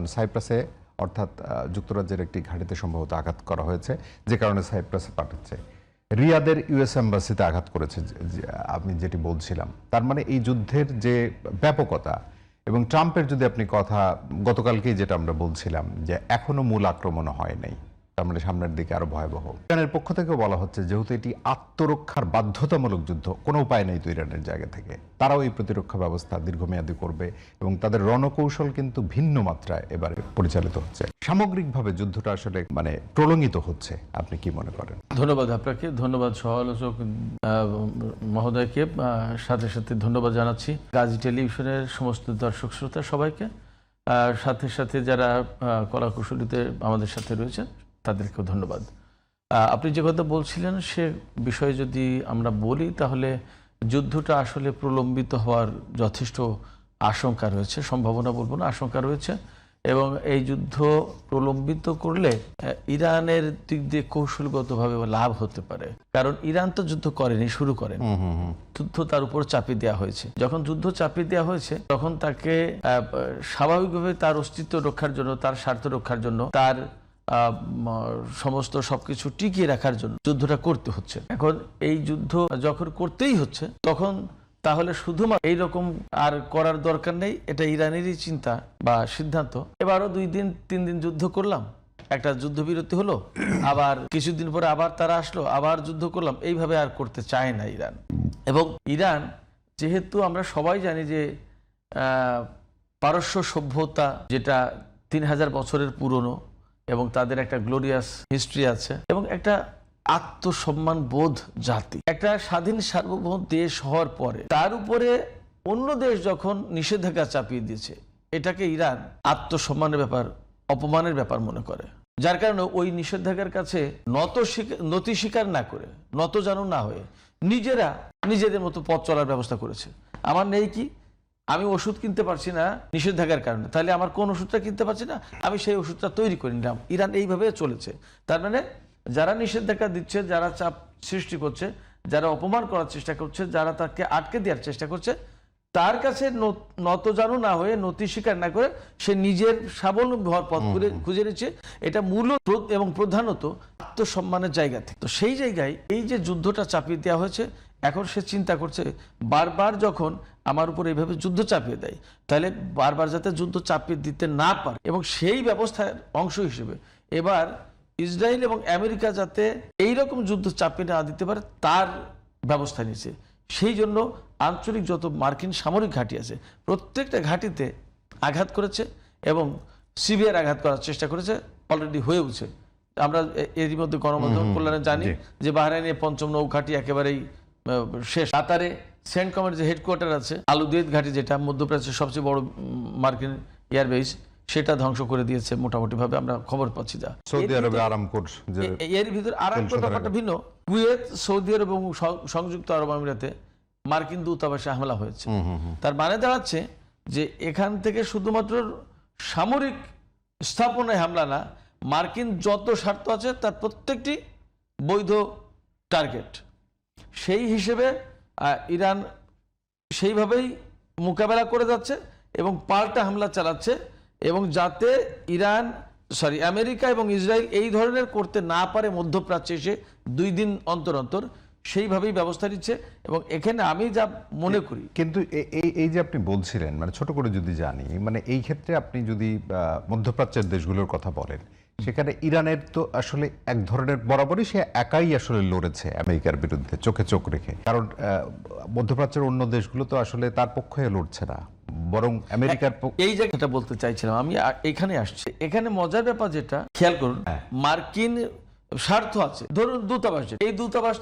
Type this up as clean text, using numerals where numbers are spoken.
কারণ সাইপ্রাসে অর্থাৎ যুক্তরাজ্যের একটি ঘাঁটিতে সম্ভবত আঘাত করা হয়েছে, যে কারণে সাইপ্রাসে পাঠাচ্ছে। রিয়াদের ইউএস এম্বাসিতে আঘাত করেছে, আমি যেটি বলছিলাম। তার মানে এই যুদ্ধের যে ব্যাপকতা, এবং ট্রাম্পের যদি আপনি কথা, গতকালকেই যেটা আমরা বলছিলাম যে এখনো মূল আক্রমণ হয় নাই, তার মানে সামনের দিকে আরো ভয়াবহ। ইরানের পক্ষ থেকেও বলা হচ্ছে যেহেতু এটি আত্মরক্ষার বাধ্যতামূলক যুদ্ধ, কোনো উপায় নেই তো ইরানের জায়গা থেকে, তারাও এই প্রতিরক্ষা ব্যবস্থা দীর্ঘমেয়াদী করবে এবং তাদের রণকৌশল কিন্তু ভিন্ন মাত্রায় এবারে পরিচালিত হচ্ছে। সামগ্রিকভাবে যুদ্ধটা আসলে মানে প্রলঙ্গিত হচ্ছে, আপনি কি মনে করেন? ধন্যবাদ আপনাকে, ধন্যবাদ সহ-আলোচক মহোদয়কে, সাথে সাথে ধন্যবাদ জানাচ্ছি গাজী টেলিভিশনের সমস্ত দর্শক শ্রোতা সবাইকে, সাথে সাথে যারা কলাকুশলীতে আমাদের সাথে রয়েছেন তাদেরকেও ধন্যবাদ। আপনি যে কথা বলছিলেন সে বিষয়ে যদি আমরা বলি তাহলে যুদ্ধটা আসলে প্রলম্বিত হওয়ার যথেষ্ট আশঙ্কা রয়েছে, সম্ভাবনা বলবো না, আশঙ্কা রয়েছে। এবং এই যুদ্ধ প্রলম্বিত করলে ইরানের দিক দিয়ে কৌশলগতভাবে লাভ হতে পারে, কারণ ইরান তো যুদ্ধ করেনি, শুরু করেন, যুদ্ধ তার উপর চাপিয়ে দেওয়া হয়েছে। যখন যুদ্ধ চাপিয়ে দেওয়া হয়েছে তখন তাকে স্বাভাবিকভাবে তার অস্তিত্ব রক্ষার জন্য, তার স্বার্থ রক্ষার জন্য, তার সমস্ত সবকিছু টিকিয়ে রাখার জন্য যুদ্ধটা করতে হচ্ছে। এখন এই যুদ্ধ যখন করতেই হচ্ছে তখন তাহলে শুধুমাত্র এইরকম আর করার দরকার নেই, এটা ইরানেরই চিন্তা বা সিদ্ধান্ত। এবারও 2 দিন 3 দিন যুদ্ধ করলাম, একটা যুদ্ধবিরতি হলো, আবার কিছুদিন পরে আবার তারা আসলো, আবার যুদ্ধ করলাম, এইভাবে আর করতে চায় না ইরান। এবং ইরান যেহেতু আমরা সবাই জানি যে পারস্য সভ্যতা যেটা 3000 বছরের পুরনো এবং তাদের একটা গ্লোরিয়াস হিস্ট্রি আছে এবং একটা আত্মসম্মান বোধ জাতি, একটা স্বাধীন সার্বভৌম দেশ হওয়ার পরে তার উপরে অন্য দেশ যখন নিষেধাজ্ঞা চাপিয়ে দিয়েছে, এটাকে ইরান আত্মসম্মানের ব্যাপার, অপমানের ব্যাপার মনে করে, যার কারণে ওই নিষেধাজ্ঞার কাছে নতি স্বীকার না করে, নত জানু না হয়ে নিজেরা নিজেদের মতো পথ চলার ব্যবস্থা করেছে। আমার নেই কি, আমি ওষুধ কিনতে পারছি না নিষেধাজ্ঞার কারণে, তাহলে আমার কোন ওষুধটা কিনতে পারছি না, আমি সেই ওষুধটা তৈরি করে নিলাম। ইরান এইভাবে চলেছে। তার মানে যারা নিষেধাজ্ঞা দিচ্ছে, যারা চাপ সৃষ্টি করছে, যারা অপমান করার চেষ্টা করছে, যারা তাকে আটকে দেওয়ার চেষ্টা করছে, তার কাছে নত জানু না হয়ে, নতি স্বীকার না করে সে নিজের স্বাবলম্বী হওয়ার পথ খুঁজে নিচ্ছে। এটা মূলত এবং প্রধানত আত্মসম্মানের জায়গা থেকে। তো সেই জায়গায় এই যে যুদ্ধটা চাপিয়ে দেওয়া হয়েছে, এখন সে চিন্তা করছে বারবার যখন আমার উপর এইভাবে যুদ্ধ চাপিয়ে দেয়, তাহলে বারবার যাতে যুদ্ধ চাপিয়ে দিতে না পারে, এবং সেই ব্যবস্থার অংশ হিসেবে এবার ইসরায়েল এবং আমেরিকা যাতে এইরকম যুদ্ধ চাপিয়ে না দিতে পারে তার ব্যবস্থা নিয়েছে। সেই জন্য আঞ্চলিক যত মার্কিন সামরিক ঘাঁটি আছে প্রত্যেকটা ঘাঁটিতে আঘাত করেছে এবং সিভিয়ার আঘাত করার চেষ্টা করেছে, অলরেডি হয়েওছে। আমরা এরই মধ্যে গণমাধ্যম কল্যাণে জানি যে বাহরাইনে 5ম নৌ ঘাঁটি একেবারেই শেষ। কাতারে সেন্ট কমান্ডের যে হেডকোয়ার্টার আছে, আলুদেদ ঘাঁটি, যেটা মধ্যপ্রাচ্যের সবচেয়ে বড় মার্কিন এয়ারবেস, সেটা ধ্বংস করে দিয়েছে মোটামুটি ভাবে, আমরা খবর পাচ্ছি। যা সৌদি আরবে আরামকোর, এর ভিতরে আরামকোর ব্যাপারটা ভিন্ন। কুয়েত, সৌদি আরব এবং সংযুক্ত আরব আমিরাতে মার্কিন দূতাবাসে হামলা হয়েছে। তার মানে দাঁড়াচ্ছে যে এখান থেকে শুধুমাত্র সামরিক স্থাপনায় হামলা না, মার্কিন যত স্বার্থ আছে তার প্রত্যেকটি বৈধ টার্গেট। সেই হিসেবে ইরান সেইভাবেই মোকাবেলা করে যাচ্ছে এবং পাল্টা হামলা চালাচ্ছে, এবং যাতে আমেরিকা এবং ইসরায়েল এই ধরনের করতে না পারে মধ্যপ্রাচ্যে এসে 2 দিন অন্তর অন্তর, সেইভাবেই ব্যবস্থা নিচ্ছে। এবং এখানে আমি যা মনে করি, কিন্তু এই যে আপনি বলছিলেন, মানে ছোট করে যদি জানি, মানে এই ক্ষেত্রে আপনি যদি মধ্যপ্রাচ্যের দেশগুলোর কথা বলেন, সেখানে ইরানের তো আসলে এক ধরনের বরাবরই সে একাই আসলে লড়েছে আমেরিকার বিরুদ্ধে, চোখে চোখ রেখে। কারণ মধ্যপ্রাচ্যের অন্য দেশগুলো তো আসলে তার পক্ষে লড়ছে না, বরং আমেরিকার। এই জায়গাটা বলতে চাইছিলাম আমি, এখানে আসছে। এখানে মজার ব্যাপার যেটা খেয়াল করুন, মার্কিন স্বার্থ আছে, ধরুন দূতাবাস, এই দূতাবাস তো